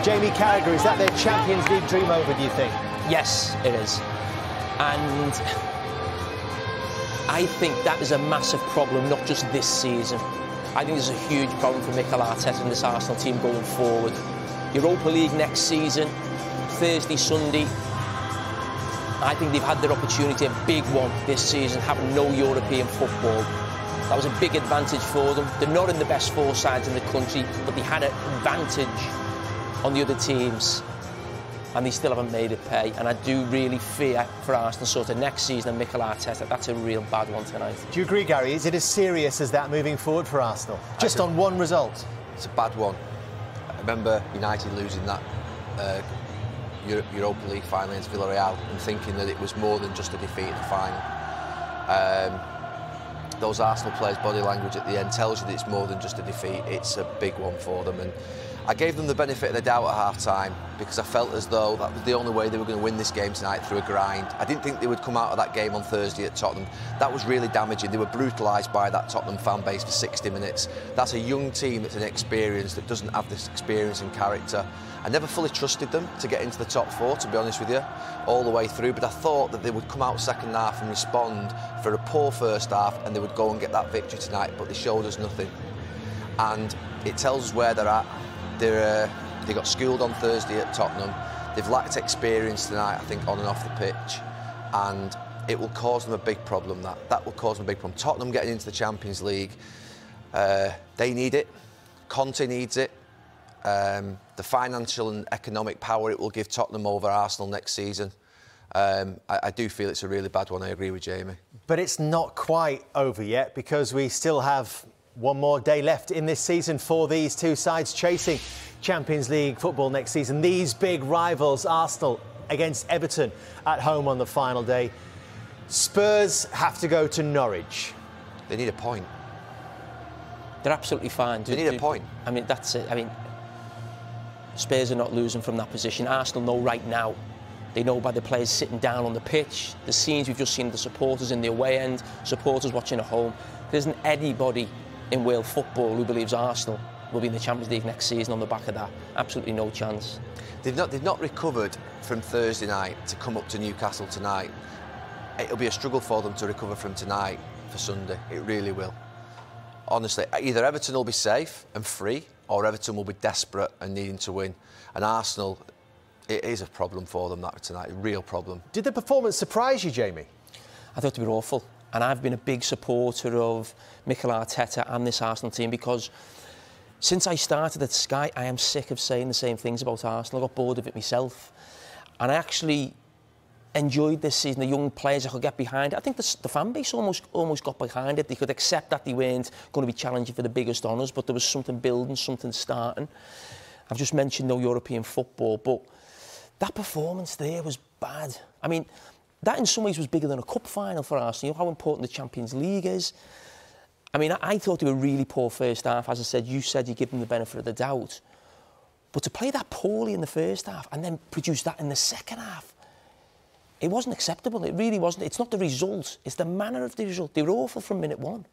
Jamie Carragher, is that their Champions League dream over, do you think? Yes, it is. And I think that is a massive problem, not just this season. I think there's a huge problem for Mikel Arteta and this Arsenal team going forward. Europa League next season, Thursday, Sunday. I think they've had their opportunity, a big one this season, having no European football. That was a big advantage for them. They're not in the best four sides in the country, but they had an advantage on the other teams, and they still haven't made it pay. And I do really fear for Arsenal sort of next season and Mikel Arteta. That's a real bad one tonight. Do you agree, Gary? Is it as serious as that moving forward for Arsenal? Just on one result? It's a bad one. I remember United losing that Europa League final against Villarreal and thinking that it was more than just a defeat in the final. Those Arsenal players' body language at the end tells you that it's more than just a defeat. It's a big one for them, and I gave them the benefit of the doubt at half-time because I felt as though that was the only way they were going to win this game tonight, through a grind. I didn't think they would come out of that game on Thursday at Tottenham. That was really damaging. They were brutalised by that Tottenham fan base for 60 minutes. That's a young team that's inexperienced, that doesn't have this experience and character. I never fully trusted them to get into the top four, to be honest with you, all the way through, but I thought that they would come out second half and respond for a poor first half, and they would go and get that victory tonight, but they showed us nothing. And it tells us where they're at. They got schooled on Thursday at Tottenham. They've lacked experience tonight, I think, on and off the pitch, and it will cause them a big problem. That will cause them a big problem. Tottenham getting into the Champions League, they need it. Conte needs it. The financial and economic power it will give Tottenham over Arsenal next season. I do feel it's a really bad one. I agree with Jamie. But it's not quite over yet, because we still have one more day left in this season for these two sides chasing Champions League football next season. These big rivals, Arsenal against Everton at home on the final day. Spurs have to go to Norwich. They need a point. They're absolutely fine. They need a point. I mean, that's it. I mean, Spurs are not losing from that position. Arsenal know right now. They know by the players sitting down on the pitch, the scenes we've just seen, the supporters in the away end, supporters watching at home. There isn't anybody in world football who believes Arsenal will be in the Champions League next season on the back of that. Absolutely no chance. They've not recovered from Thursday night to come up to Newcastle tonight. It'll be a struggle for them to recover from tonight for Sunday. It really will. Honestly, either Everton will be safe and free, or Everton will be desperate and needing to win. And Arsenal, it is a problem for them that tonight, a real problem. Did the performance surprise you, Jamie? I thought they were awful. And I've been a big supporter of Mikel Arteta and this Arsenal team, because since I started at Sky, I am sick of saying the same things about Arsenal. I got bored of it myself. And I actually enjoyed this season, the young players I could get behind. I think the fan base almost got behind it. They could accept that they weren't going to be challenging for the biggest honours, but there was something building, something starting. I've just mentioned no European football, but that performance there was bad. I mean, that in some ways was bigger than a cup final for Arsenal. You know how important the Champions League is. I mean, I thought they were really poor first half. As I said, you said you give them the benefit of the doubt. But to play that poorly in the first half and then produce that in the second half, it wasn't acceptable. It really wasn't. It's not the result. It's the manner of the result. They were awful from minute one.